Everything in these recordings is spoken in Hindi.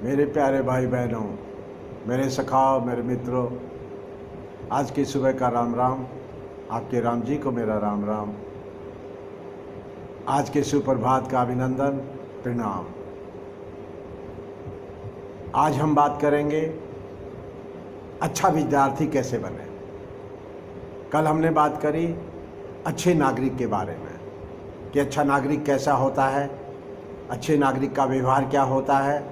मेरे प्यारे भाई बहनों, मेरे सखाओ, मेरे मित्रों, आज की सुबह का राम राम। आपके राम जी को मेरा राम राम। आज के सुप्रभात का अभिनंदन, प्रणाम। आज हम बात करेंगे अच्छा विद्यार्थी कैसे बने। कल हमने बात करी अच्छे नागरिक के बारे में कि अच्छा नागरिक कैसा होता है, अच्छे नागरिक का व्यवहार क्या होता है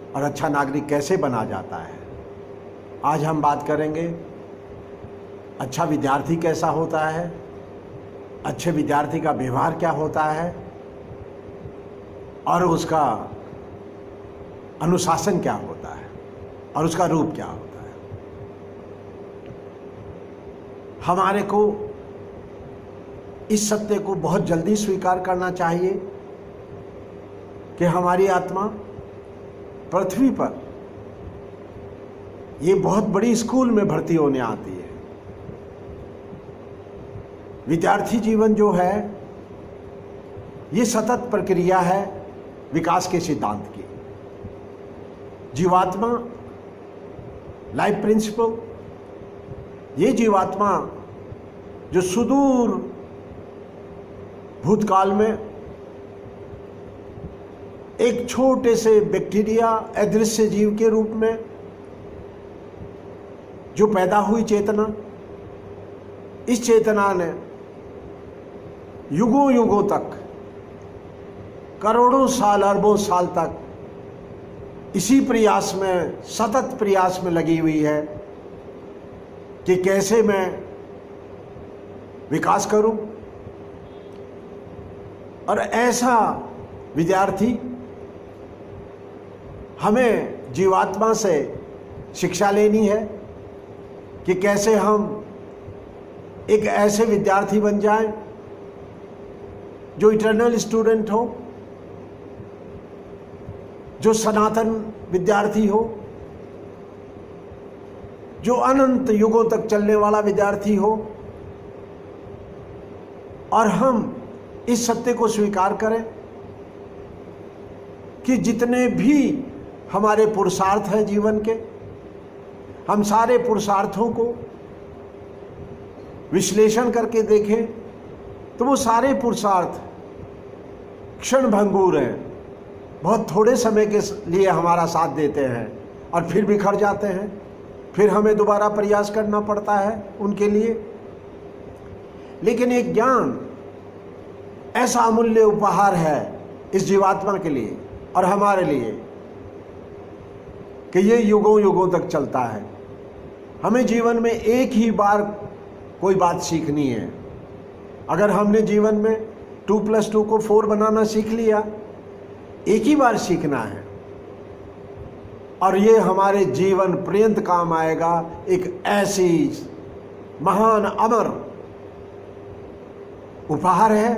और अच्छा नागरिक कैसे बना जाता है। आज हम बात करेंगे अच्छा विद्यार्थी कैसा होता है, अच्छे विद्यार्थी का व्यवहार क्या होता है और उसका अनुशासन क्या होता है और उसका रूप क्या होता है। हमारे को इस सत्य को बहुत जल्दी स्वीकार करना चाहिए कि हमारी आत्मा पृथ्वी पर ये बहुत बड़ी स्कूल में भर्ती होने आती है। विद्यार्थी जीवन जो है ये सतत प्रक्रिया है विकास के सिद्धांत की। जीवात्मा लाइफ प्रिंसिपल, ये जीवात्मा जो सुदूर भूतकाल में एक छोटे से बैक्टीरिया अदृश्य जीव के रूप में जो पैदा हुई चेतना, इस चेतना ने युगों युगों तक, करोड़ों साल, अरबों साल तक इसी प्रयास में, सतत प्रयास में लगी हुई है कि कैसे मैं विकास करूं। और ऐसा विद्यार्थी हमें जीवात्मा से शिक्षा लेनी है कि कैसे हम एक ऐसे विद्यार्थी बन जाएं जो इटर्नल स्टूडेंट हो, जो सनातन विद्यार्थी हो, जो अनंत युगों तक चलने वाला विद्यार्थी हो। और हम इस सत्य को स्वीकार करें कि जितने भी हमारे पुरुषार्थ हैं जीवन के, हम सारे पुरुषार्थों को विश्लेषण करके देखें तो वो सारे पुरुषार्थ क्षणभंगुर हैं, बहुत थोड़े समय के लिए हमारा साथ देते हैं और फिर बिखर जाते हैं। फिर हमें दोबारा प्रयास करना पड़ता है उनके लिए। लेकिन एक ज्ञान ऐसा अमूल्य उपहार है इस जीवात्मा के लिए और हमारे लिए कि ये युगों युगों तक चलता है। हमें जीवन में एक ही बार कोई बात सीखनी है। अगर हमने जीवन में 2+2 को 4 बनाना सीख लिया, एक ही बार सीखना है और ये हमारे जीवन पर्यंत काम आएगा। एक ऐसी महान अमर उपहार है,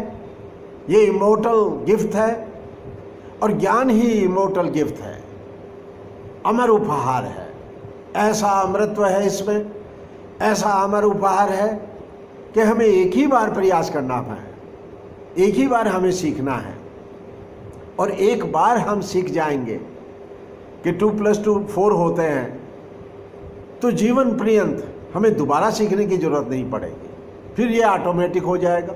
ये इमोर्टल गिफ्ट है और ज्ञान ही इमोर्टल गिफ्ट है, अमर उपहार है। ऐसा अमृतत्व है इसमें, ऐसा अमर उपहार है कि हमें एक ही बार प्रयास करना है, एक ही बार हमें सीखना है। और एक बार हम सीख जाएंगे कि 2+2 4 होते हैं तो जीवन पर्यंत हमें दोबारा सीखने की जरूरत नहीं पड़ेगी, फिर ये ऑटोमेटिक हो जाएगा।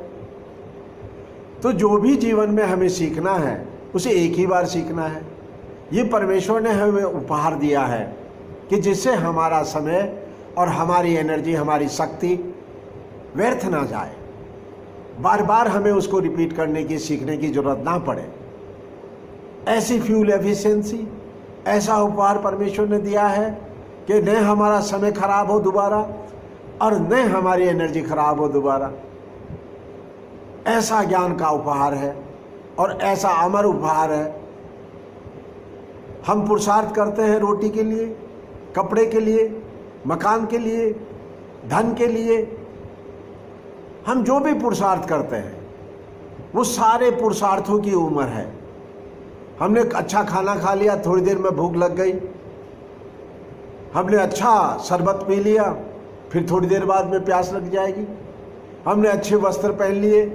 तो जो भी जीवन में हमें सीखना है उसे एक ही बार सीखना है। ये परमेश्वर ने हमें उपहार दिया है कि जिससे हमारा समय और हमारी एनर्जी, हमारी शक्ति व्यर्थ ना जाए, बार बार हमें उसको रिपीट करने की, सीखने की जरूरत ना पड़े। ऐसी फ्यूल एफिशिएंसी, ऐसा उपहार परमेश्वर ने दिया है कि न हमारा समय खराब हो दोबारा और न हमारी एनर्जी खराब हो दोबारा। ऐसा ज्ञान का उपहार है और ऐसा अमर उपहार है। हम पुरुषार्थ करते हैं रोटी के लिए, कपड़े के लिए, मकान के लिए, धन के लिए। हम जो भी पुरुषार्थ करते हैं वो सारे पुरुषार्थों की उम्र है। हमने अच्छा खाना खा लिया, थोड़ी देर में भूख लग गई। हमने अच्छा शरबत पी लिया, फिर थोड़ी देर बाद में प्यास लग जाएगी। हमने अच्छे वस्त्र पहन लिए,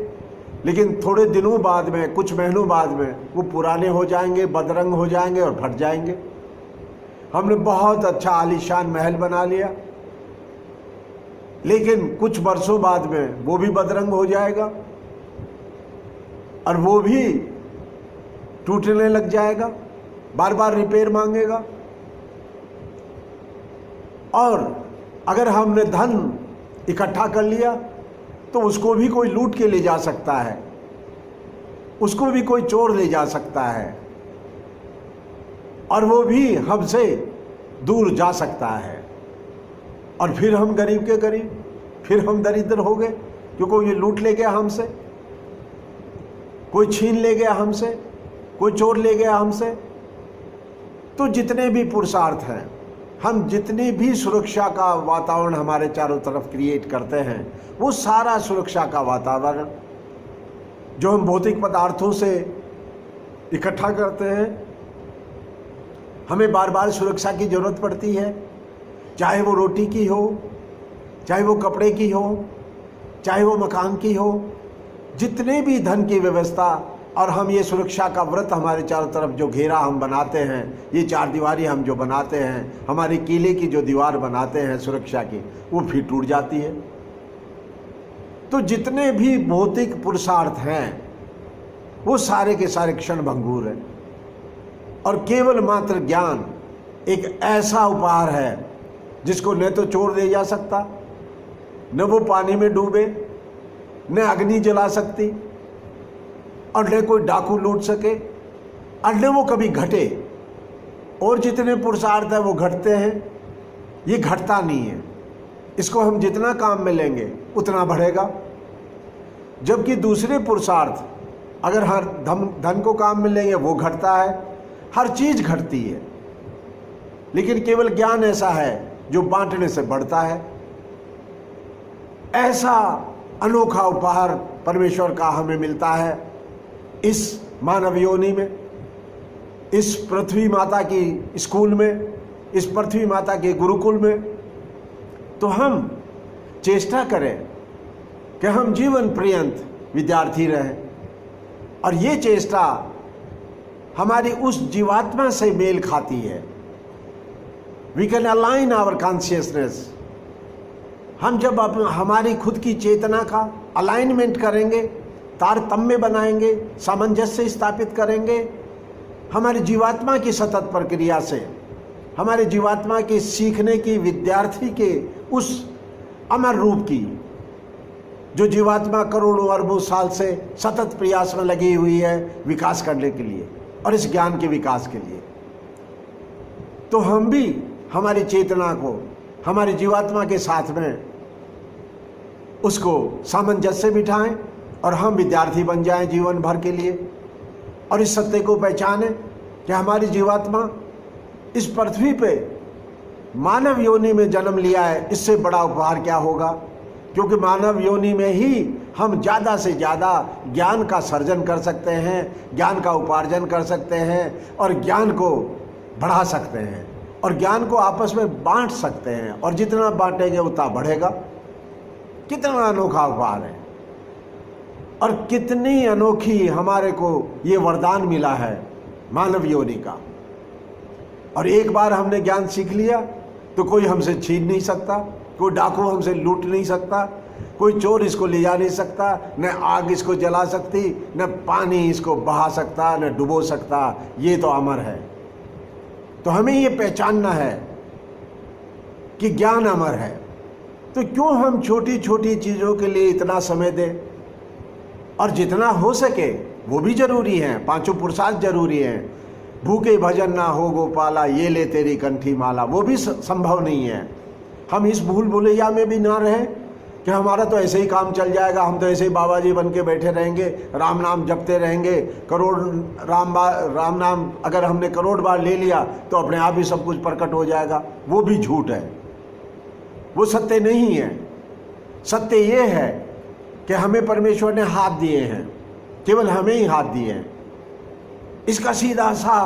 लेकिन थोड़े दिनों बाद में, कुछ महीनों बाद में वो पुराने हो जाएंगे, बदरंग हो जाएंगे और फट जाएंगे। हमने बहुत अच्छा आलीशान महल बना लिया, लेकिन कुछ वर्षों बाद में वो भी बदरंग हो जाएगा और वो भी टूटने लग जाएगा, बार बार रिपेयर मांगेगा। और अगर हमने धन इकट्ठा कर लिया तो उसको भी कोई लूट के ले जा सकता है, उसको भी कोई चोर ले जा सकता है और वो भी हमसे दूर जा सकता है। और फिर हम गरीब के गरीब, फिर हम दरिद्र हो गए, क्योंकि ये लूट ले गया हमसे, कोई छीन ले गया हमसे, कोई चोर ले गया हमसे। तो जितने भी पुरुषार्थ हैं, हम जितनी भी सुरक्षा का वातावरण हमारे चारों तरफ क्रिएट करते हैं, वो सारा सुरक्षा का वातावरण जो हम भौतिक पदार्थों से इकट्ठा करते हैं, हमें बार बार सुरक्षा की जरूरत पड़ती है, चाहे वो रोटी की हो, चाहे वो कपड़े की हो, चाहे वो मकान की हो, जितने भी धन की व्यवस्था। और हम ये सुरक्षा का व्रत हमारे चारों तरफ जो घेरा हम बनाते हैं, ये चार दीवारी हम जो बनाते हैं, हमारे किले की जो दीवार बनाते हैं सुरक्षा की, वो फिर टूट जाती है। तो जितने भी भौतिक पुरुषार्थ हैं वो सारे के सारे क्षण भंगुर हैं। और केवल मात्र ज्ञान एक ऐसा उपहार है जिसको न तो चोर दे जा सकता, न वो पानी में डूबे, न अग्नि जला सकती, और न कोई डाकू लूट सके, और न वो कभी घटे। और जितने पुरुषार्थ हैं वो घटते हैं, ये घटता नहीं है। इसको हम जितना काम में लेंगे उतना बढ़ेगा। जबकि दूसरे पुरुषार्थ अगर हर धन को काम में लेंगे वो घटता है, हर चीज घटती है। लेकिन केवल ज्ञान ऐसा है जो बांटने से बढ़ता है। ऐसा अनोखा उपहार परमेश्वर का हमें मिलता है इस मानव योनि में, इस पृथ्वी माता की स्कूल में, इस पृथ्वी माता के गुरुकुल में। तो हम चेष्टा करें कि हम जीवन पर्यंत विद्यार्थी रहें, और ये चेष्टा हमारी उस जीवात्मा से मेल खाती है। We can align our consciousness. हम जब हमारी खुद की चेतना का अलाइनमेंट करेंगे, तारतम्य बनाएंगे, सामंजस्य स्थापित करेंगे, हमारी जीवात्मा की सतत प्रक्रिया से, हमारे जीवात्मा के सीखने की, विद्यार्थी के उस अमर रूप की, जो जीवात्मा करोड़ों अरबों साल से सतत प्रयास में लगी हुई है विकास करने के लिए और इस ज्ञान के विकास के लिए। तो हम भी हमारी चेतना को हमारी जीवात्मा के साथ में उसको सामंजस्य बिठाएं और हम विद्यार्थी बन जाएं जीवन भर के लिए, और इस सत्य को पहचानें कि हमारी जीवात्मा इस पृथ्वी पे मानव योनि में जन्म लिया है। इससे बड़ा उपहार क्या होगा, क्योंकि मानव योनि में ही हम ज़्यादा से ज़्यादा ज्ञान का सर्जन कर सकते हैं, ज्ञान का उपार्जन कर सकते हैं और ज्ञान को बढ़ा सकते हैं और ज्ञान को आपस में बांट सकते हैं। और जितना बांटेंगे उतना बढ़ेगा। कितना अनोखा उपहार है और कितनी अनोखी हमारे को ये वरदान मिला है मानव योनि का। और एक बार हमने ज्ञान सीख लिया तो कोई हमसे छीन नहीं सकता, कोई डाकू हमसे लूट नहीं सकता, कोई चोर इसको ले जा नहीं सकता, न आग इसको जला सकती, न पानी इसको बहा सकता, न डुबो सकता। ये तो अमर है। तो हमें ये पहचानना है कि ज्ञान अमर है। तो क्यों हम छोटी छोटी चीज़ों के लिए इतना समय दें, और जितना हो सके वो भी जरूरी है। पांचों पुरुषार्थ जरूरी हैं। भूखे भजन ना हो गोपाला, ये ले तेरी कंठी माला, वो भी संभव नहीं है। हम इस भूल भुलैया में भी ना रहें कि हमारा तो ऐसे ही काम चल जाएगा, हम तो ऐसे ही बाबा जी बन के बैठे रहेंगे, राम नाम जपते रहेंगे, करोड़ राम नाम अगर हमने करोड़ बार ले लिया तो अपने आप ही सब कुछ प्रकट हो जाएगा। वो भी झूठ है, वो सत्य नहीं है। सत्य ये है कि हमें परमेश्वर ने हाथ दिए हैं, केवल हमें ही हाथ दिए हैं। इसका सीधा सा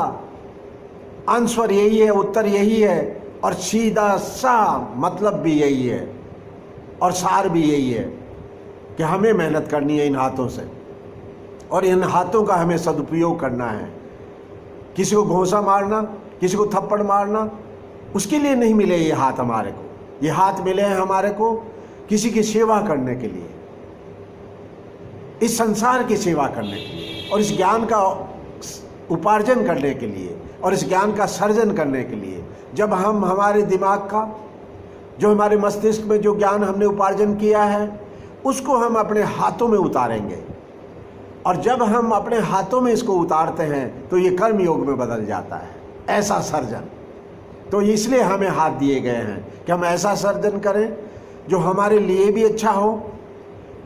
आंसर यही है, उत्तर यही है, और सीधा सा मतलब भी यही है और सार भी यही है कि हमें मेहनत करनी है इन हाथों से। और इन हाथों का हमें सदुपयोग करना है। किसी को घूंसा मारना, किसी को थप्पड़ मारना, उसके लिए नहीं मिले ये हाथ हमारे को। ये हाथ मिले हैं हमारे को किसी की सेवा करने के लिए, इस संसार की सेवा करने के लिए, और इस ज्ञान का उपार्जन करने के लिए, और इस ज्ञान का सर्जन करने के लिए। जब हम हमारे दिमाग का, जो हमारे मस्तिष्क में जो ज्ञान हमने उपार्जन किया है, उसको हम अपने हाथों में उतारेंगे, और जब हम अपने हाथों में इसको उतारते हैं तो ये कर्म योग में बदल जाता है, ऐसा सर्जन। तो इसलिए हमें हाथ दिए गए हैं कि हम ऐसा सर्जन करें जो हमारे लिए भी अच्छा हो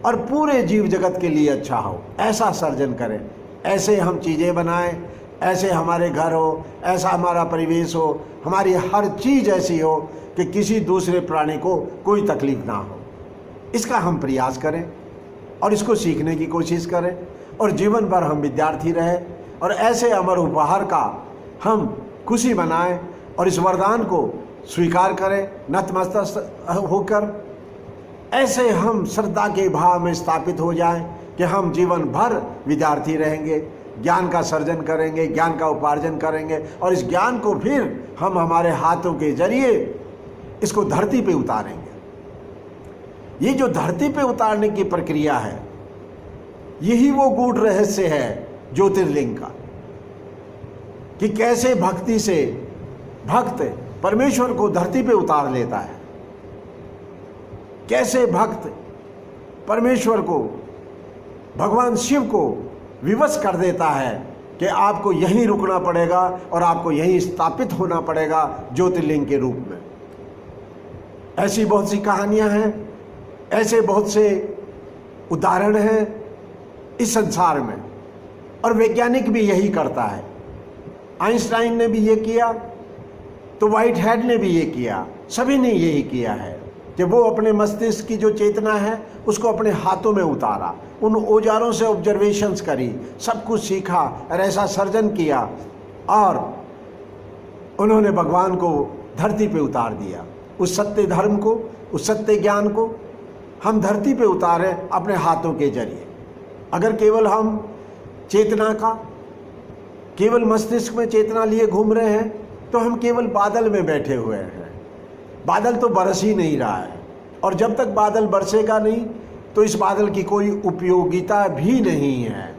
और पूरे जीव जगत के लिए अच्छा हो। ऐसा सर्जन करें, ऐसे हम चीज़ें बनाएं, ऐसे हमारे घर हो, ऐसा हमारा परिवेश हो, हमारी हर चीज़ ऐसी हो कि किसी दूसरे प्राणी को कोई तकलीफ ना हो। इसका हम प्रयास करें और इसको सीखने की कोशिश करें, और जीवन भर हम विद्यार्थी रहें, और ऐसे अमर उपहार का हम खुशी मनाएं, और इस वरदान को स्वीकार करें नतमस्तक होकर। ऐसे हम श्रद्धा के भाव में स्थापित हो जाएं कि हम जीवन भर विद्यार्थी रहेंगे, ज्ञान का सर्जन करेंगे, ज्ञान का उपार्जन करेंगे, और इस ज्ञान को फिर हम हमारे हाथों के जरिए इसको धरती पे उतारेंगे। ये जो धरती पे उतारने की प्रक्रिया है, यही वो गूढ़ रहस्य है ज्योतिर्लिंग का, कि कैसे भक्ति से भक्त परमेश्वर को धरती पे उतार लेता है, कैसे भक्त परमेश्वर को, भगवान शिव को विवश कर देता है कि आपको यहीं रुकना पड़ेगा और आपको यहीं स्थापित होना पड़ेगा ज्योतिर्लिंग के रूप में। ऐसी बहुत सी कहानियां हैं, ऐसे बहुत से उदाहरण हैं इस संसार में, और वैज्ञानिक भी यही करता है। आइंस्टाइन ने भी ये किया, तो व्हाइट हेड ने भी ये किया, सभी ने यही किया है कि वो अपने मस्तिष्क की जो चेतना है उसको अपने हाथों में उतारा, उन औजारों से ऑब्जर्वेशंस करी, सब कुछ सीखा और ऐसा सर्जन किया, और उन्होंने भगवान को धरती पे उतार दिया। उस सत्य धर्म को, उस सत्य ज्ञान को हम धरती पे उतारें अपने हाथों के जरिए। अगर केवल हम चेतना का, केवल मस्तिष्क में चेतना लिए घूम रहे हैं तो हम केवल बादल में बैठे हुए हैं। बादल तो बरस ही नहीं रहा है, और जब तक बादल बरसेगा नहीं तो इस बादल की कोई उपयोगिता भी नहीं है।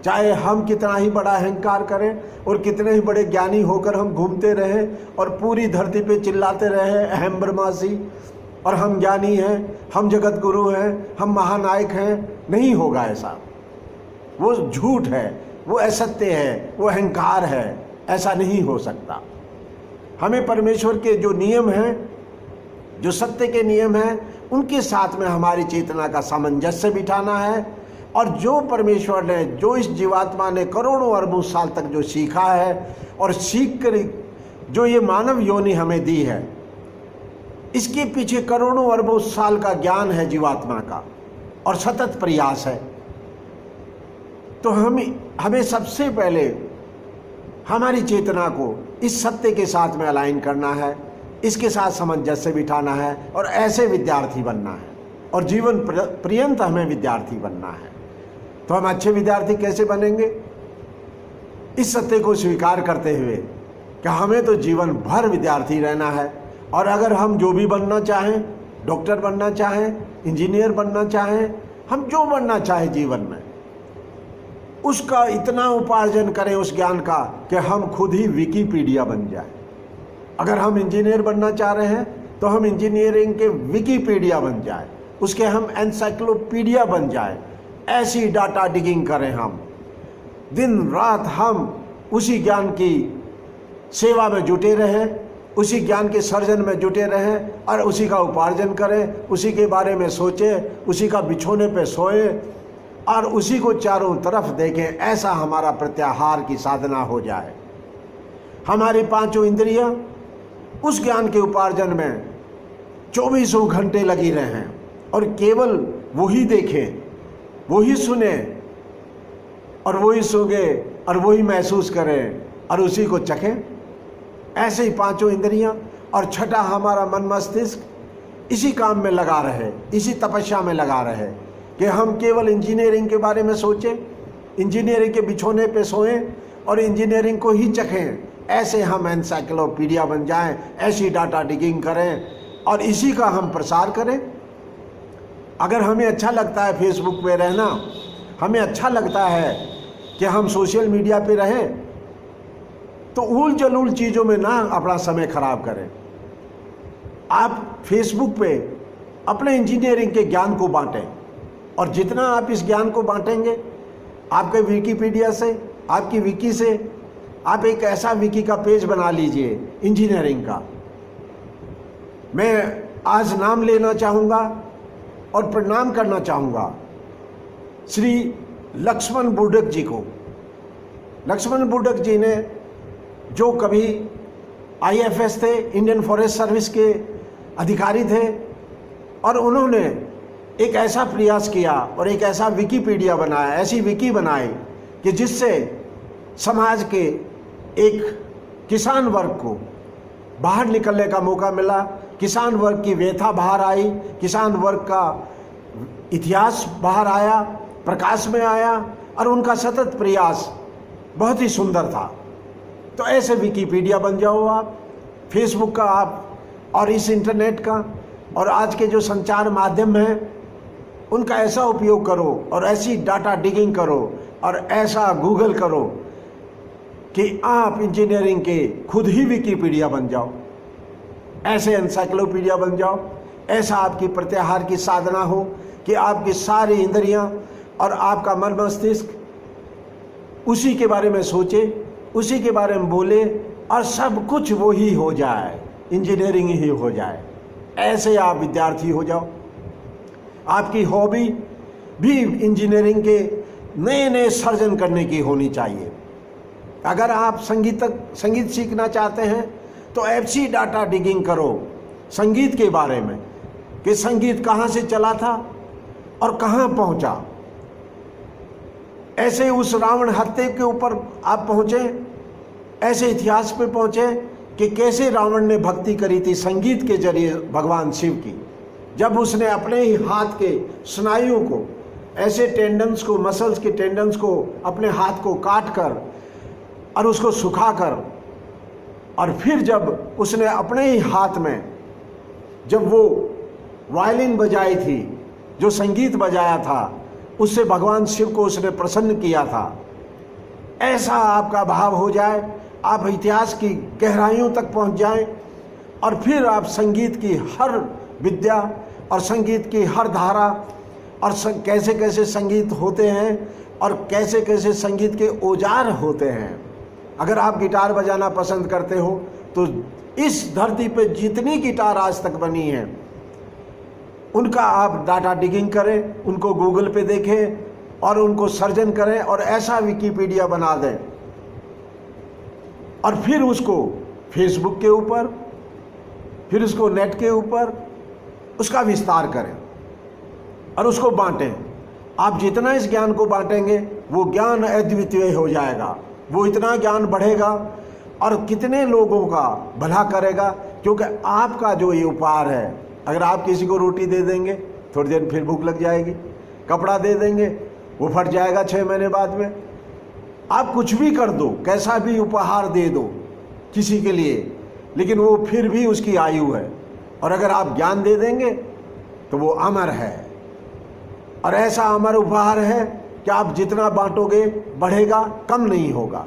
चाहे हम कितना ही बड़ा अहंकार करें और कितने ही बड़े ज्ञानी होकर हम घूमते रहें और पूरी धरती पे चिल्लाते रहें अहम ब्रह्मासी, और हम ज्ञानी हैं, हम जगत गुरु हैं, हम महानायक हैं, नहीं होगा ऐसा। वो झूठ है, वो असत्य है, वो अहंकार है, ऐसा नहीं हो सकता। हमें परमेश्वर के जो नियम हैं, जो सत्य के नियम हैं, उनके साथ में हमारी चेतना का सामंजस्य बिठाना है, और जो परमेश्वर ने, जो इस जीवात्मा ने करोड़ों अरबों साल तक जो सीखा है और सीख कर जो ये मानव योनि हमें दी है, इसके पीछे करोड़ों अरबों साल का ज्ञान है जीवात्मा का, और सतत प्रयास है। तो हमें सबसे पहले हमारी चेतना को इस सत्य के साथ में अलाइन करना है, इसके साथ सामंजस्य बिठाना है, और ऐसे विद्यार्थी बनना है, और जीवन पर्यंत हमें विद्यार्थी बनना है। तो हम अच्छे विद्यार्थी कैसे बनेंगे? इस सत्य को स्वीकार करते हुए कि हमें तो जीवन भर विद्यार्थी रहना है, और अगर हम जो भी बनना चाहें, डॉक्टर बनना चाहें, इंजीनियर बनना चाहें, हम जो बनना चाहें जीवन में, उसका इतना उपार्जन करें उस ज्ञान का कि हम खुद ही विकिपीडिया बन जाए। अगर हम इंजीनियर बनना चाह रहे हैं तो हम इंजीनियरिंग के विकिपीडिया बन जाए, उसके हम एनसाइक्लोपीडिया बन जाए। ऐसी डाटा डिगिंग करें, हम दिन रात हम उसी ज्ञान की सेवा में जुटे रहें, उसी ज्ञान के सर्जन में जुटे रहें, और उसी का उपार्जन करें, उसी के बारे में सोचें, उसी का बिछोने पे सोएं, और उसी को चारों तरफ देखें। ऐसा हमारा प्रत्याहार की साधना हो जाए। हमारी पांचों इंद्रियां उस ज्ञान के उपार्जन में 24 घंटे लगी रहें, और केवल वही देखें, वही सुने, और वही सूंघे, और वही महसूस करें, और उसी को चखें। ऐसे ही पांचों इंद्रियां, और छठा हमारा मन मस्तिष्क इसी काम में लगा रहे, इसी तपस्या में लगा रहे कि हम केवल इंजीनियरिंग के बारे में सोचें, इंजीनियरिंग के बिछोने पे सोएं और इंजीनियरिंग को ही चखें। ऐसे हम एनसाइक्लोपीडिया बन जाएं, ऐसी डाटा डिगिंग करें और इसी का हम प्रसार करें। अगर हमें अच्छा लगता है फेसबुक पे रहना, हमें अच्छा लगता है कि हम सोशल मीडिया पे रहें, तो उल जलूल चीज़ों में ना अपना समय खराब करें। आप फेसबुक पे अपने इंजीनियरिंग के ज्ञान को बांटें और जितना आप इस ज्ञान को बांटेंगे, आपके विकीपीडिया से, आपकी विकी से, आप एक ऐसा विकी का पेज बना लीजिए इंजीनियरिंग का। मैं आज नाम लेना चाहूँगा और प्रणाम करना चाहूँगा श्री लक्ष्मण बुर्डक जी को। लक्ष्मण बुर्डक जी ने, जो कभी IFS थे, इंडियन फॉरेस्ट सर्विस के अधिकारी थे, और उन्होंने एक ऐसा प्रयास किया और एक ऐसा विकीपीडिया बनाया, ऐसी विकी बनाई कि जिससे समाज के एक किसान वर्ग को बाहर निकलने का मौका मिला, किसान वर्ग की व्यथा बाहर आई, किसान वर्ग का इतिहास बाहर आया, प्रकाश में आया और उनका सतत प्रयास बहुत ही सुंदर था। तो ऐसे विकीपीडिया बन जाओ आप, फेसबुक का आप और इस इंटरनेट का और आज के जो संचार माध्यम हैं उनका ऐसा उपयोग करो और ऐसी डाटा डिगिंग करो और ऐसा गूगल करो कि आप इंजीनियरिंग के खुद ही विकीपीडिया बन जाओ, ऐसे एनसाइक्लोपीडिया बन जाओ। ऐसा आपकी प्रत्याहार की साधना हो कि आपकी सारी इंद्रियां और आपका मन मस्तिष्क उसी के बारे में सोचे, उसी के बारे में बोले और सब कुछ वो ही हो जाए, इंजीनियरिंग ही हो जाए। ऐसे आप विद्यार्थी हो जाओ। आपकी हॉबी भी इंजीनियरिंग के नए नए सर्जन करने की होनी चाहिए। अगर आप संगीत सीखना चाहते हैं तो ऐसी डाटा डिगिंग करो संगीत के बारे में कि संगीत कहाँ से चला था और कहाँ पहुँचा। ऐसे उस रावण हत्या के ऊपर आप पहुँचे, ऐसे इतिहास पे पहुँचे कि कैसे रावण ने भक्ति करी थी संगीत के जरिए भगवान शिव की। जब उसने अपने ही हाथ के स्नायुओं को, ऐसे टेंडन्स को, मसल्स के टेंडन्स को, अपने हाथ को काट कर और उसको सुखाकर, और फिर जब उसने अपने ही हाथ में जब वो वायलिन बजाई थी, जो संगीत बजाया था, उससे भगवान शिव को उसने प्रसन्न किया था। ऐसा आपका भाव हो जाए, आप इतिहास की गहराइयों तक पहुंच जाएं और फिर आप संगीत की हर विद्या और संगीत की हर धारा और कैसे कैसे संगीत होते हैं और कैसे कैसे संगीत के औजार होते हैं। अगर आप गिटार बजाना पसंद करते हो तो इस धरती पे जितनी गिटार आज तक बनी हैं उनका आप डाटा डिगिंग करें, उनको गूगल पे देखें और उनको सर्जन करें और ऐसा विकीपीडिया बना दें और फिर उसको फेसबुक के ऊपर, फिर उसको नेट के ऊपर उसका विस्तार करें और उसको बांटें। आप जितना इस ज्ञान को बांटेंगे वो ज्ञान अद्वितीय हो जाएगा, वो इतना ज्ञान बढ़ेगा और कितने लोगों का भला करेगा। क्योंकि आपका जो ये उपहार है, अगर आप किसी को रोटी दे देंगे थोड़ी देर फिर भूख लग जाएगी, कपड़ा दे देंगे वो फट जाएगा 6 महीने बाद में। आप कुछ भी कर दो, कैसा भी उपहार दे दो किसी के लिए, लेकिन वो फिर भी उसकी आयु है। और अगर आप ज्ञान दे देंगे तो वो अमर है और ऐसा अमर उपहार है कि आप जितना बांटोगे बढ़ेगा, कम नहीं होगा।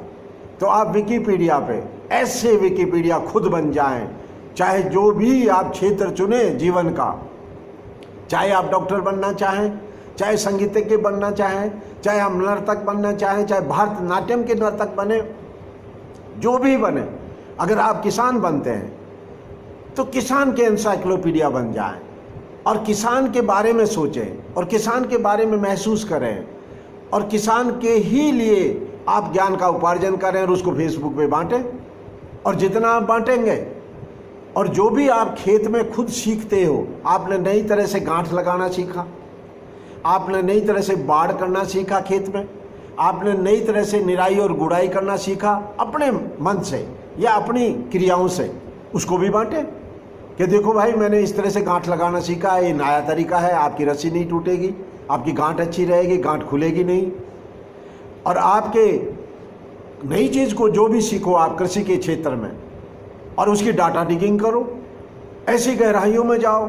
तो आप विकीपीडिया पे ऐसे विकीपीडिया खुद बन जाएं, चाहे जो भी आप क्षेत्र चुने जीवन का, चाहे आप डॉक्टर बनना चाहें, चाहे संगीतज्ञ बनना चाहें, चाहे आप नर्तक बनना चाहें, चाहे भारतनाट्यम के नर्तक बने, जो भी बने। अगर आप किसान बनते हैं तो किसान के एनसाइक्लोपीडिया बन जाएं और किसान के बारे में सोचें और किसान के बारे में महसूस करें और किसान के ही लिए आप ज्ञान का उपार्जन करें और उसको फेसबुक पे बांटें। और जितना आप बांटेंगे और जो भी आप खेत में खुद सीखते हो, आपने नई तरह से गांठ लगाना सीखा, आपने नई तरह से बाड़ करना सीखा खेत में, आपने नई तरह से निराई और गुड़ाई करना सीखा अपने मन से या अपनी क्रियाओं से, उसको भी बांटें कि देखो भाई मैंने इस तरह से गांठ लगाना सीखा है, ये नया तरीका है, आपकी रस्सी नहीं टूटेगी, आपकी गांठ अच्छी रहेगी, गांठ खुलेगी नहीं। और आपके नई चीज़ को जो भी सीखो आप कृषि के क्षेत्र में, और उसकी डाटा डिगिंग करो, ऐसी गहराइयों में जाओ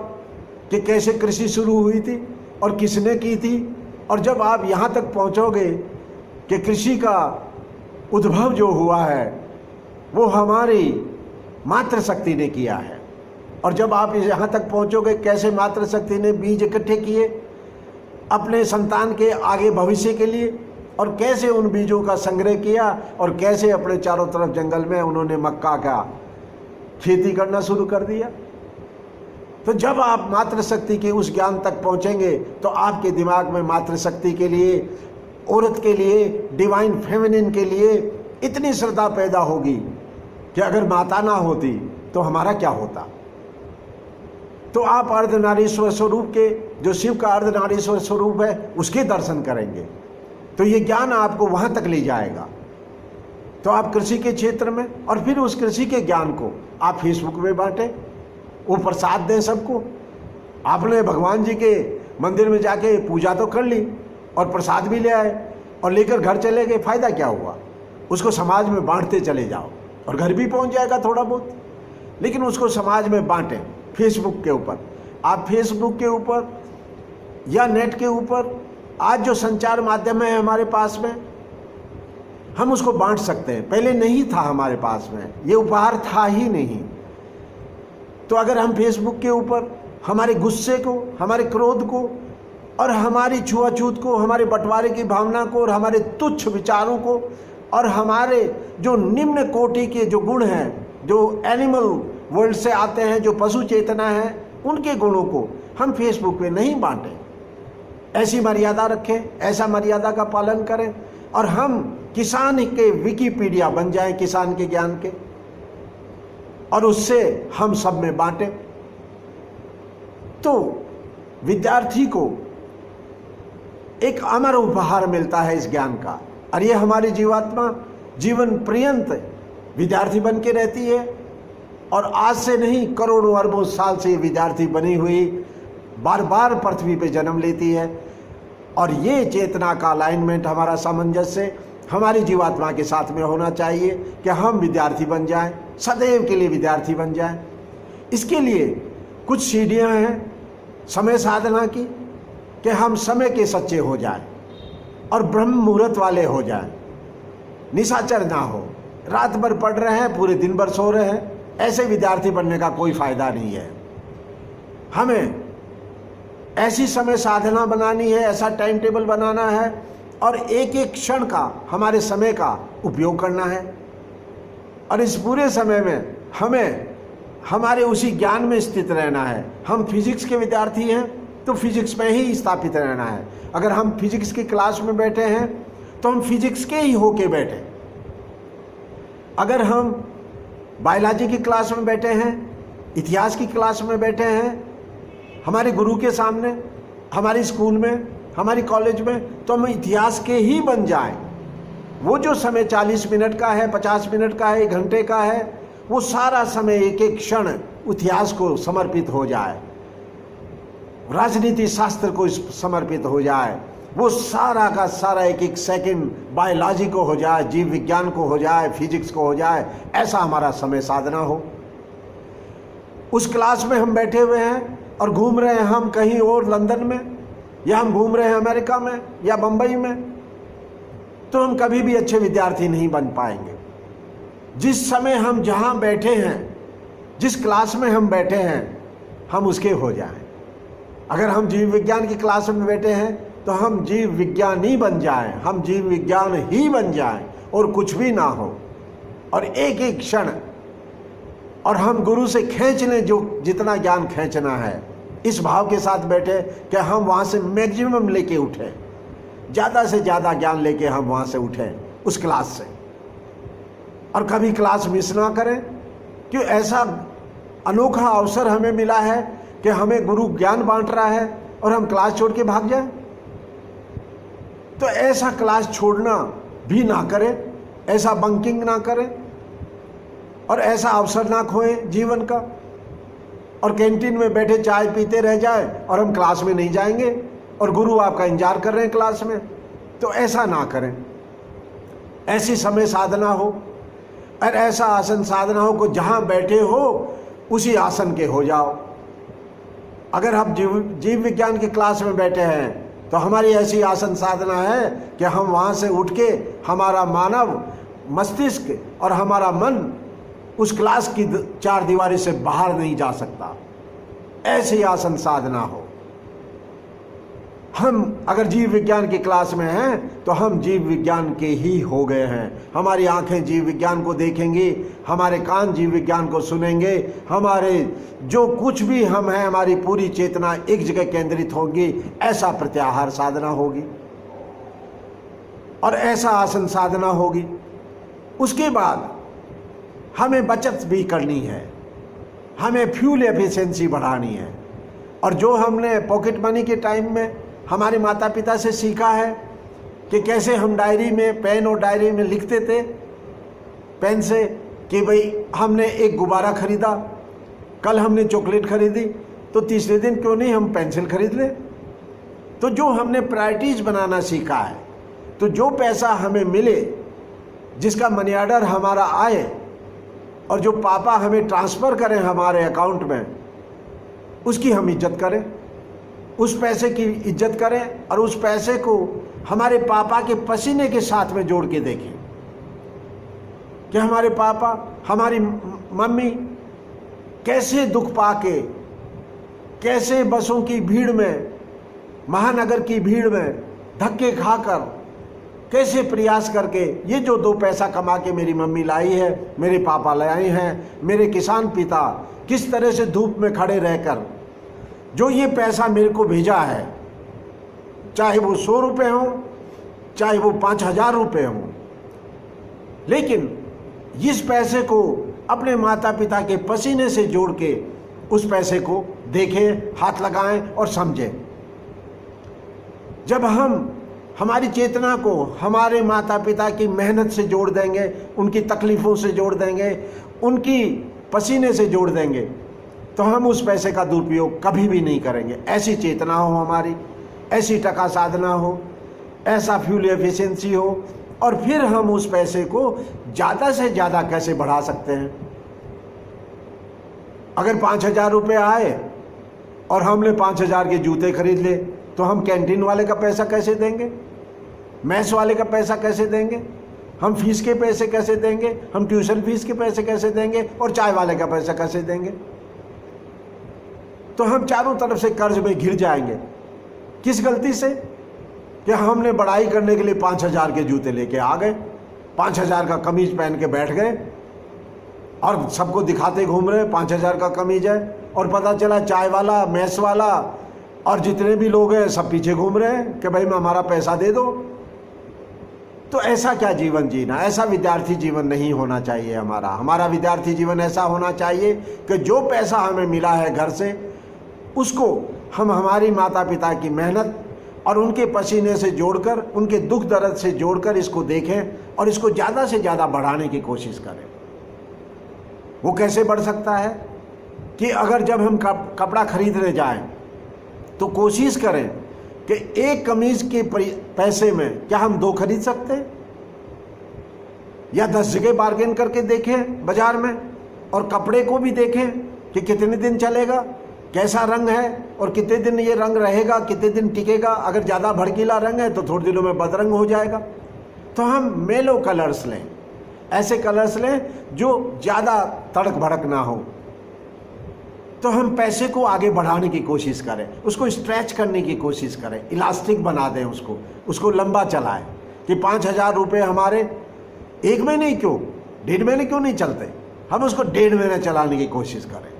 कि कैसे कृषि शुरू हुई थी और किसने की थी। और जब आप यहाँ तक पहुँचोगे कि कृषि का उद्भव जो हुआ है वो हमारी मातृशक्ति ने किया है, और जब आप यहाँ तक पहुँचोगे कैसे मातृशक्ति ने बीज इकट्ठे किए अपने संतान के आगे भविष्य के लिए, और कैसे उन बीजों का संग्रह किया, और कैसे अपने चारों तरफ जंगल में उन्होंने मक्का का खेती करना शुरू कर दिया। तो जब आप मातृशक्ति के उस ज्ञान तक पहुंचेंगे तो आपके दिमाग में मातृशक्ति के लिए, औरत के लिए, डिवाइन फेमिनिन के लिए इतनी श्रद्धा पैदा होगी कि अगर माता ना होती तो हमारा क्या होता। तो आप अर्धनारीश्वर स्वरूप के, जो शिव का अर्धनारीश्वर स्वरूप है, उसके दर्शन करेंगे तो ये ज्ञान आपको वहाँ तक ले जाएगा। तो आप कृषि के क्षेत्र में, और फिर उस कृषि के ज्ञान को आप फेसबुक में बांटें, वो प्रसाद दें सबको। आपने भगवान जी के मंदिर में जाके पूजा तो कर ली और प्रसाद भी ले आए और लेकर घर चले गए, फ़ायदा क्या हुआ? उसको समाज में बांटते चले जाओ और घर भी पहुंच जाएगा थोड़ा बहुत, लेकिन उसको समाज में बांटें। फेसबुक के ऊपर, आप फेसबुक के ऊपर या नेट के ऊपर आज जो संचार माध्यम है हमारे पास में, हम उसको बांट सकते हैं। पहले नहीं था हमारे पास में, ये उपहार था ही नहीं। तो अगर हम फेसबुक के ऊपर हमारे गुस्से को, हमारे क्रोध को, और हमारी छुआछूत को, हमारे बंटवारे की भावना को, और हमारे तुच्छ विचारों को, और हमारे जो निम्न कोटि के जो गुण हैं, जो एनिमल वर्ल्ड से आते हैं, जो पशु चेतना है, उनके गुणों को हम फेसबुक पे नहीं बांटें। ऐसी मर्यादा रखें, ऐसा मर्यादा का पालन करें, और हम किसान के विकिपीडिया बन जाएं, किसान के ज्ञान के, और उससे हम सब में बांटें। तो विद्यार्थी को एक अमर उपहार मिलता है इस ज्ञान का, और ये हमारी जीवात्मा जीवन पर्यंत विद्यार्थी बन के रहती है। और आज से नहीं, करोड़ों अरबों साल से विद्यार्थी बनी हुई बार बार पृथ्वी पे जन्म लेती है। और ये चेतना का अलाइनमेंट, हमारा सामंजस्य हमारी जीवात्मा के साथ में होना चाहिए कि हम विद्यार्थी बन जाएं, सदैव के लिए विद्यार्थी बन जाएं। इसके लिए कुछ सीढ़ियां हैं समय साधना की, कि हम समय के सच्चे हो जाएं और ब्रह्म मुहूर्त वाले हो जाएं, निशाचर ना हो। रात भर पढ़ रहे हैं, पूरे दिन भर सो रहे हैं, ऐसे विद्यार्थी बनने का कोई फायदा नहीं है। हमें ऐसी समय साधना बनानी है, ऐसा टाइम टेबल बनाना है, और एक एक क्षण का, हमारे समय का उपयोग करना है। और इस पूरे समय में हमें हमारे उसी ज्ञान में स्थित रहना है। हम फिजिक्स के विद्यार्थी हैं तो फिजिक्स में ही स्थापित रहना है। अगर हम फिजिक्स की क्लास में बैठे हैं तो हम फिजिक्स के ही होके बैठे। अगर हम बायोलॉजी की क्लास में बैठे हैं, इतिहास की क्लास में बैठे हैं, हमारे गुरु के सामने, हमारे स्कूल में, हमारी कॉलेज में, तो हम इतिहास के ही बन जाएं। वो जो समय 40 मिनट का है, 50 मिनट का है, 1 घंटे का है, वो सारा समय, एक एक क्षण इतिहास को समर्पित हो जाए, राजनीति शास्त्र को समर्पित हो जाए, वो सारा का सारा एक एक सेकंड बायोलॉजी को हो जाए, जीव विज्ञान को हो जाए, फिजिक्स को हो जाए। ऐसा हमारा समय साधना हो। उस क्लास में हम बैठे हुए हैं और घूम रहे हैं हम कहीं और लंदन में, या हम घूम रहे हैं अमेरिका में या बम्बई में, तो हम कभी भी अच्छे विद्यार्थी नहीं बन पाएंगे। जिस समय हम जहाँ बैठे हैं, जिस क्लास में हम बैठे हैं, हम उसके हो जाएं। अगर हम जीव विज्ञान की क्लास में बैठे हैं तो हम जीव विज्ञानी बन जाएं, हम जीव विज्ञान ही बन जाएं और कुछ भी ना हो। और एक एक क्षण, और हम गुरु से खींच लें जो जितना ज्ञान खींचना है, इस भाव के साथ बैठे कि हम वहाँ से मैक्सिमम लेके उठें, ज़्यादा से ज़्यादा ज्ञान लेके हम वहाँ से उठें उस क्लास से। और कभी क्लास मिस ना करें, कि ऐसा अनोखा अवसर हमें मिला है कि हमें गुरु ज्ञान बांट रहा है और हम क्लास छोड़ के भाग जाएं। तो ऐसा क्लास छोड़ना भी ना करें, ऐसा बंकिंग ना करें, और ऐसा अवसर ना खोएं जीवन का, और कैंटीन में बैठे चाय पीते रह जाए और हम क्लास में नहीं जाएंगे और गुरु आपका इंतजार कर रहे हैं क्लास में। तो ऐसा ना करें। ऐसी समय साधना हो और ऐसा आसन साधना हो कि जहाँ बैठे हो उसी आसन के हो जाओ। अगर हम जीव विज्ञान की क्लास में बैठे हैं तो हमारी ऐसी आसन साधना है कि हम वहाँ से उठ के हमारा मानव मस्तिष्क और हमारा मन उस क्लास की चार दीवारी से बाहर नहीं जा सकता। ऐसी आसन साधना हो। हम अगर जीव विज्ञान की क्लास में हैं तो हम जीव विज्ञान के ही हो गए हैं। हमारी आंखें जीव विज्ञान को देखेंगी, हमारे कान जीव विज्ञान को सुनेंगे, हमारे जो कुछ भी हम हैं, हमारी पूरी चेतना एक जगह केंद्रित होगी। ऐसा प्रत्याहार साधना होगी और ऐसा आसन साधना होगी। उसके बाद हमें बचत भी करनी है, हमें फ्यूल एफिशिएंसी बढ़ानी है। और जो हमने पॉकेट मनी के टाइम में हमारे माता पिता से सीखा है कि कैसे हम डायरी में, पेन और डायरी में लिखते थे पेन से कि भाई हमने एक गुब्बारा खरीदा, कल हमने चॉकलेट खरीदी, तो तीसरे दिन क्यों नहीं हम पेंसिल खरीद लें। तो जो हमने प्रायोरिटीज बनाना सीखा है, तो जो पैसा हमें मिले, जिसका मनी ऑर्डर हमारा आए और जो पापा हमें ट्रांसफ़र करें हमारे अकाउंट में, उसकी हम इज्जत करें, उस पैसे की इज्जत करें और उस पैसे को हमारे पापा के पसीने के साथ में जोड़ के देखें कि हमारे पापा, हमारी मम्मी कैसे दुख पाके, कैसे बसों की भीड़ में, महानगर की भीड़ में धक्के खाकर, कैसे प्रयास करके ये जो 2 पैसा कमा के मेरी मम्मी लाई है, मेरे पापा लाए हैं, मेरे किसान पिता किस तरह से धूप में खड़े रहकर जो ये पैसा मेरे को भेजा है, चाहे वो 100 रुपये हो, चाहे वो 5000 रुपये हो, लेकिन इस पैसे को अपने माता पिता के पसीने से जोड़ के उस पैसे को देखें, हाथ लगाएं और समझें। जब हम हमारी चेतना को हमारे माता पिता की मेहनत से जोड़ देंगे, उनकी तकलीफ़ों से जोड़ देंगे, उनकी पसीने से जोड़ देंगे, तो हम उस पैसे का दुरुपयोग कभी भी नहीं करेंगे। ऐसी चेतना हो हमारी, ऐसी टका साधना हो, ऐसा फ्यूल एफिशिएंसी हो, और फिर हम उस पैसे को ज़्यादा से ज़्यादा कैसे बढ़ा सकते हैं। अगर 5000 रुपये आए और हमने 5000 के जूते खरीद ले, तो हम कैंटीन वाले का पैसा कैसे देंगे, मैस वाले का पैसा कैसे देंगे, हम फीस के पैसे कैसे देंगे, हम ट्यूशन फीस के पैसे कैसे देंगे और चाय वाले का पैसा कैसे देंगे। तो हम चारों तरफ से कर्ज में घिर जाएंगे। किस गलती से कि हमने बड़ाई करने के लिए 5000 के जूते लेके आ गए, 5000 का कमीज पहन के बैठ गए और सबको दिखाते घूम रहे 5000 का कमीज है, और पता चला चाय वाला, मैस वाला और जितने भी लोग हैं सब पीछे घूम रहे हैं कि भाई मैं हमारा पैसा दे दो। तो ऐसा क्या जीवन जीना, ऐसा विद्यार्थी जीवन नहीं होना चाहिए हमारा। हमारा विद्यार्थी जीवन ऐसा होना चाहिए कि जो पैसा हमें मिला है घर से, उसको हम हमारी माता पिता की मेहनत और उनके पसीने से जोड़कर, उनके दुख दर्द से जोड़कर इसको देखें और इसको ज़्यादा से ज़्यादा बढ़ाने की कोशिश करें। वो कैसे बढ़ सकता है कि अगर जब हम कपड़ा खरीदने जाएं तो कोशिश करें कि एक कमीज़ के पैसे में क्या हम 2 खरीद सकते हैं, या 10 जगह बार्गेन करके देखें बाज़ार में, और कपड़े को भी देखें कि कितने दिन चलेगा, कैसा रंग है और कितने दिन ये रंग रहेगा, कितने दिन टिकेगा। अगर ज़्यादा भड़कीला रंग है तो थोड़े दिनों में बदरंग हो जाएगा। तो हम मेलो कलर्स लें, ऐसे कलर्स लें जो ज़्यादा तड़क भड़क ना हो। तो हम पैसे को आगे बढ़ाने की कोशिश करें, उसको स्ट्रेच करने की कोशिश करें, इलास्टिक बना दें उसको लंबा चलाएं कि 5000 रुपये हमारे 1 महीने ही क्यों, 1.5 महीने क्यों नहीं चलते, हम उसको 1.5 महीने चलाने की कोशिश करें।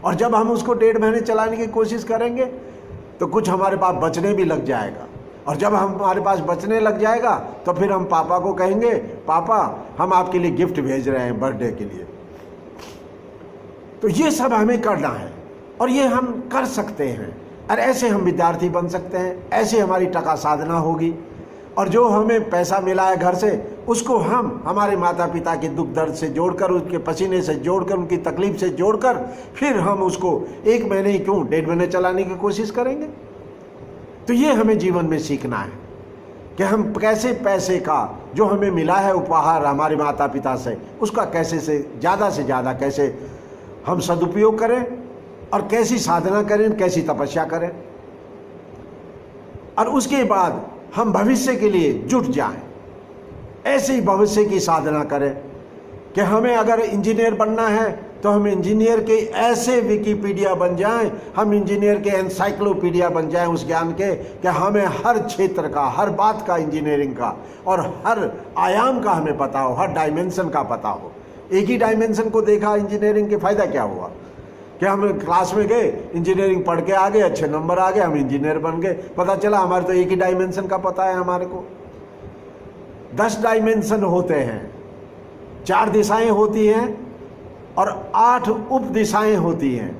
और जब हम उसको 1.5 महीने चलाने की कोशिश करेंगे तो कुछ हमारे पास बचने भी लग जाएगा, और जब हमारे पास बचने लग जाएगा तो फिर हम पापा को कहेंगे, पापा हम आपके लिए गिफ्ट भेज रहे हैं बर्थडे के लिए। तो ये सब हमें करना है और ये हम कर सकते हैं, और ऐसे हम विद्यार्थी बन सकते हैं, ऐसे हमारी टका साधना होगी। और जो हमें पैसा मिला है घर से, उसको हम हमारे माता पिता के दुख दर्द से जोड़कर, उनके पसीने से जोड़कर, उनकी तकलीफ से जोड़कर, फिर हम उसको 1 महीने ही क्यों 1.5 महीने चलाने की कोशिश करेंगे। तो ये हमें जीवन में सीखना है कि हम कैसे पैसे का जो हमें मिला है उपहार हमारे माता पिता से, उसका कैसे से ज़्यादा कैसे हम सदुपयोग करें और कैसी साधना करें, कैसी तपस्या करें, और उसके बाद हम भविष्य के लिए जुट जाएं। ऐसे ही भविष्य की साधना करें कि हमें अगर इंजीनियर बनना है तो हम इंजीनियर के ऐसे विकिपीडिया बन जाएं, हम इंजीनियर के एनसाइक्लोपीडिया बन जाएं उस ज्ञान के, कि हमें हर क्षेत्र का, हर बात का, इंजीनियरिंग का और हर आयाम का हमें पता हो, हर डायमेंशन का पता हो। एक ही डायमेंशन को देखा इंजीनियरिंग के फ़ायदा क्या हुआ कि हम क्लास में गए, इंजीनियरिंग पढ़ के आ गए, अच्छे नंबर आ गए, हम इंजीनियर बन गए, पता चला हमारे तो एक ही डायमेंशन का पता है। हमारे को 10 डायमेंशन होते हैं, 4 दिशाएं होती हैं और 8 उप दिशाएं होती हैं,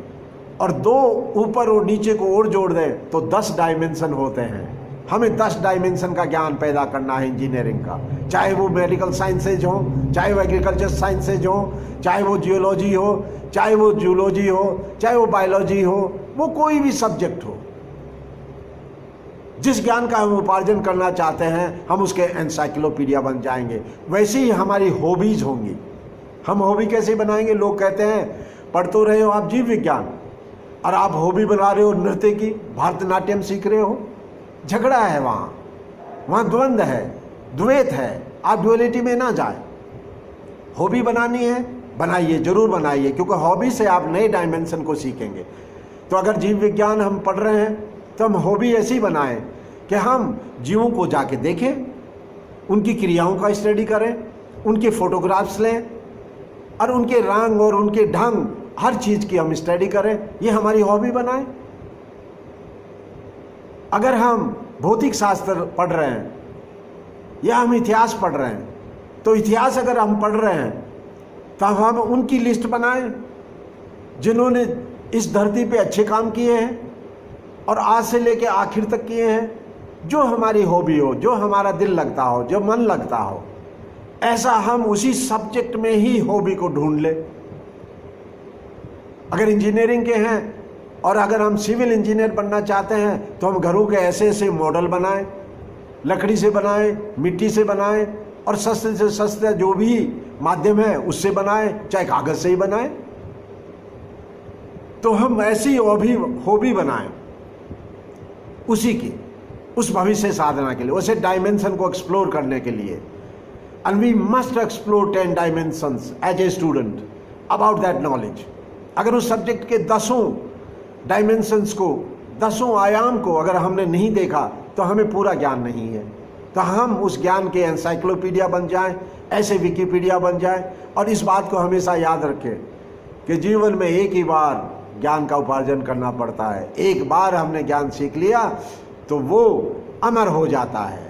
और 2 ऊपर और नीचे को और जोड़ दें तो 10 डायमेंशन होते हैं। हमें 10 डायमेंशन का ज्ञान पैदा करना है इंजीनियरिंग का, चाहे वो मेडिकल साइंसेज हो, चाहे वो एग्रीकल्चर साइंसेज हो, चाहे वो जियोलॉजी हो, चाहे वो जूलॉजी हो, चाहे वो बायोलॉजी हो, वो कोई भी सब्जेक्ट हो। जिस ज्ञान का हम उपार्जन करना चाहते हैं हम उसके एनसाइक्लोपीडिया बन जाएंगे। वैसे ही हमारी हॉबीज होंगी। हम हॉबी कैसे बनाएंगे? लोग कहते हैं पढ़ तो रहे हो आप जीव विज्ञान और आप हॉबी बना रहे हो नृत्य की, भरतनाट्यम सीख रहे हो। झगड़ा है वहाँ द्वंद्व है, द्वैत है। आप ड्युअलिटी में ना जाए। हॉबी बनानी है, बनाइए, जरूर बनाइए, क्योंकि हॉबी से आप नए डायमेंशन को सीखेंगे। तो अगर जीव विज्ञान हम पढ़ रहे हैं तो हम हॉबी ऐसी बनाएं कि हम जीवों को जाके देखें, उनकी क्रियाओं का स्टडी करें, उनके फोटोग्राफ्स लें और उनके रंग और उनके ढंग, हर चीज़ की हम स्टडी करें। ये हमारी हॉबी बनाएं। अगर हम भौतिक शास्त्र पढ़ रहे हैं या हम इतिहास पढ़ रहे हैं, तो इतिहास अगर हम पढ़ रहे हैं तो हम उनकी लिस्ट बनाएं जिन्होंने इस धरती पे अच्छे काम किए हैं और आज से लेके आखिर तक किए हैं। जो हमारी हॉबी हो, जो हमारा दिल लगता हो, जो मन लगता हो, ऐसा हम उसी सब्जेक्ट में ही हॉबी को ढूंढ ले। अगर इंजीनियरिंग के हैं और अगर हम सिविल इंजीनियर बनना चाहते हैं तो हम घरों के ऐसे ऐसे मॉडल बनाएं, लकड़ी से बनाएं, मिट्टी से बनाएं और सस्ते से सस्ता जो भी माध्यम है उससे बनाएं, चाहे कागज से ही बनाएं। तो हम ऐसी हॉबी बनाएं उसी की, उस भविष्य साधना के लिए, उसे डायमेंशन को एक्सप्लोर करने के लिए। And we must explore 10 dimensions as a student about that knowledge. अगर उस सब्जेक्ट के 10 डायमेंशंस को, 10 आयाम को अगर हमने नहीं देखा तो हमें पूरा ज्ञान नहीं है। तो हम उस ज्ञान के एनसाइक्लोपीडिया बन जाएं, ऐसे विकिपीडिया बन जाएं। और इस बात को हमेशा याद रखें कि जीवन में एक ही बार ज्ञान का उपार्जन करना पड़ता है। एक बार हमने ज्ञान सीख लिया तो वो अमर हो जाता है,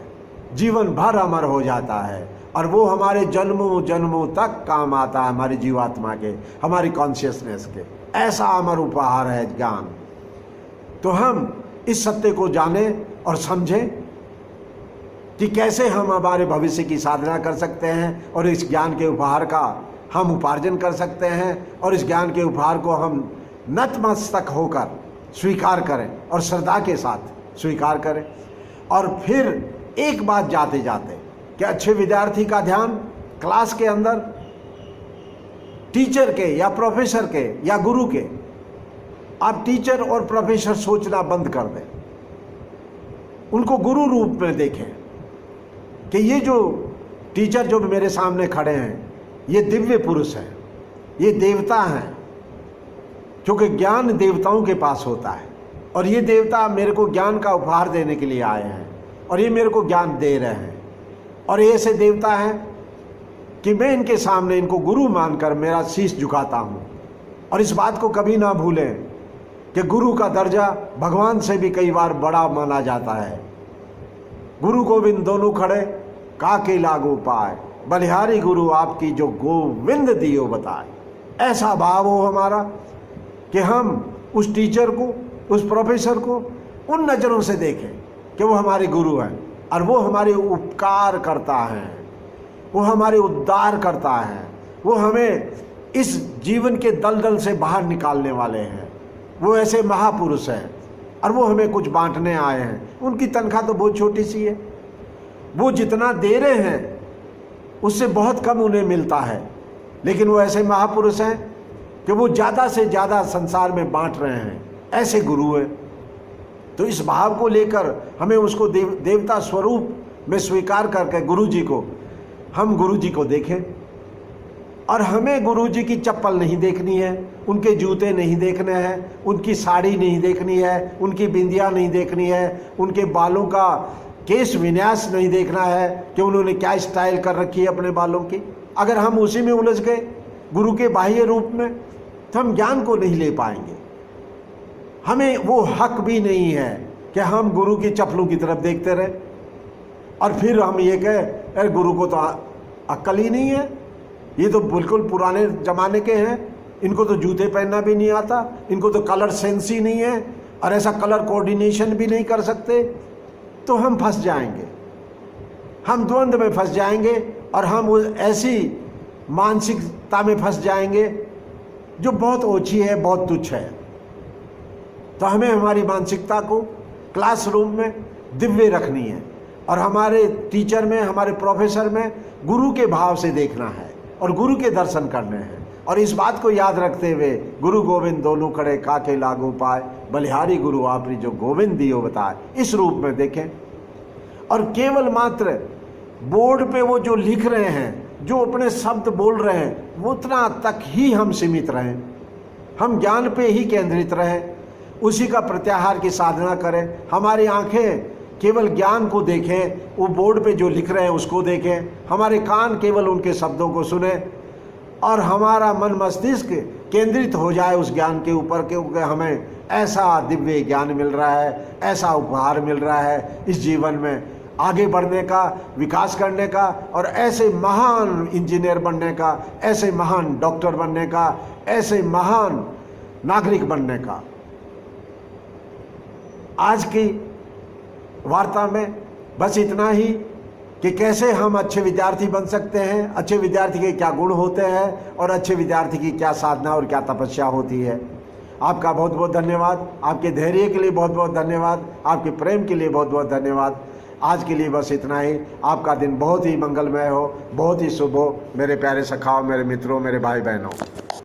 जीवन भर अमर हो जाता है, और वो हमारे जन्मों जन्मों तक काम आता है, हमारी जीवात्मा के, हमारी कॉन्शियसनेस के। ऐसा अमर उपहार है ज्ञान। तो हम इस सत्य को जानें और समझें कि कैसे हम हमारे भविष्य की साधना कर सकते हैं और इस ज्ञान के उपहार का हम उपार्जन कर सकते हैं, और इस ज्ञान के उपहार को हम नतमस्तक होकर स्वीकार करें और श्रद्धा के साथ स्वीकार करें। और फिर एक बात जाते जाते कि अच्छे विद्यार्थी का ध्यान क्लास के अंदर टीचर के या प्रोफेसर के या गुरु के, आप टीचर और प्रोफेसर सोचना बंद कर दें, उनको गुरु रूप में देखें कि ये जो टीचर जो मेरे सामने खड़े हैं ये दिव्य पुरुष हैं, ये देवता हैं, क्योंकि ज्ञान देवताओं के पास होता है और ये देवता मेरे को ज्ञान का उपहार देने के लिए आए हैं और ये मेरे को ज्ञान दे रहे हैं। और ये ऐसे देवता हैं कि मैं इनके सामने इनको गुरु मानकर मेरा शीश झुकाता हूँ। और इस बात को कभी ना भूलें कि गुरु का दर्जा भगवान से भी कई बार बड़ा माना जाता है। गुरु गोविंद दोनों खड़े काके लागू पाए, बलिहारी गुरु आपकी जो गोविंद दियो बताए। ऐसा भाव हो हमारा कि हम उस टीचर को, उस प्रोफेसर को उन नज़रों से देखें कि वो हमारे गुरु हैं और वो हमारे उपकार करता है, वो हमारे उद्धार करता है, वो हमें इस जीवन के दलदल से बाहर निकालने वाले हैं। वो ऐसे महापुरुष हैं और वो हमें कुछ बांटने आए हैं। उनकी तनख्वाह तो बहुत छोटी सी है, वो जितना दे रहे हैं उससे बहुत कम उन्हें मिलता है, लेकिन वो ऐसे महापुरुष हैं कि वो ज़्यादा से ज़्यादा संसार में बांट रहे हैं, ऐसे गुरु हैं। तो इस भाव को लेकर हमें उसको देवता स्वरूप में स्वीकार करके हम गुरु जी को देखें। और हमें गुरु जी की चप्पल नहीं देखनी है, उनके जूते नहीं देखने हैं, उनकी साड़ी नहीं देखनी है, उनकी बिंदिया नहीं देखनी है, उनके बालों का केश विन्यास नहीं देखना है कि उन्होंने क्या स्टाइल कर रखी है अपने बालों की। अगर हम उसी में उलझ गए गुरु के बाह्य रूप में, तो हम ज्ञान को नहीं ले पाएंगे। हमें वो हक भी नहीं है कि हम गुरु की चप्पलों की तरफ देखते रहे और फिर हम ये कहें अरे गुरु को तो अक्ल ही नहीं है, ये तो बिल्कुल पुराने ज़माने के हैं, इनको तो जूते पहनना भी नहीं आता, इनको तो कलर सेंस ही नहीं है और ऐसा कलर कोऑर्डिनेशन भी नहीं कर सकते। तो हम फंस जाएंगे, हम द्वंद्व में फंस जाएंगे और हम ऐसी मानसिकता में फंस जाएंगे जो बहुत ओछी है, बहुत तुच्छ है। तो हमें हमारी मानसिकता को क्लासरूम में दिव्य रखनी है और हमारे टीचर में, हमारे प्रोफेसर में गुरु के भाव से देखना है और गुरु के दर्शन करने हैं। और इस बात को याद रखते हुए गुरु गोविंद दोनों खड़े काके लागू पाए, बलिहारी गुरु आपरी जो गोविंद दियो बताए, इस रूप में देखें। और केवल मात्र बोर्ड पे वो जो लिख रहे हैं, जो अपने शब्द बोल रहे हैं, वो उतना तक ही हम सीमित रहें, हम ज्ञान पे ही केंद्रित रहें, उसी का प्रत्याहार की साधना करें। हमारी आंखें केवल ज्ञान को देखें, वो बोर्ड पे जो लिख रहे हैं उसको देखें, हमारे कान केवल उनके शब्दों को सुने और हमारा मन मस्तिष्क केंद्रित हो जाए उस ज्ञान के ऊपर, क्योंकि हमें ऐसा दिव्य ज्ञान मिल रहा है, ऐसा उपहार मिल रहा है इस जीवन में आगे बढ़ने का, विकास करने का और ऐसे महान इंजीनियर बनने का, ऐसे महान डॉक्टर बनने का, ऐसे महान नागरिक बनने का। आज की वार्ता में बस इतना ही कि कैसे हम अच्छे विद्यार्थी बन सकते हैं, अच्छे विद्यार्थी के क्या गुण होते हैं और अच्छे विद्यार्थी की क्या साधना और क्या तपस्या होती है। आपका बहुत बहुत धन्यवाद, आपके धैर्य के लिए बहुत बहुत धन्यवाद, आपके प्रेम के लिए बहुत बहुत धन्यवाद। आज के लिए बस इतना ही। आपका दिन बहुत ही मंगलमय हो, बहुत ही शुभ हो मेरे प्यारे सखाओं, मेरे मित्रों, मेरे भाई बहनों।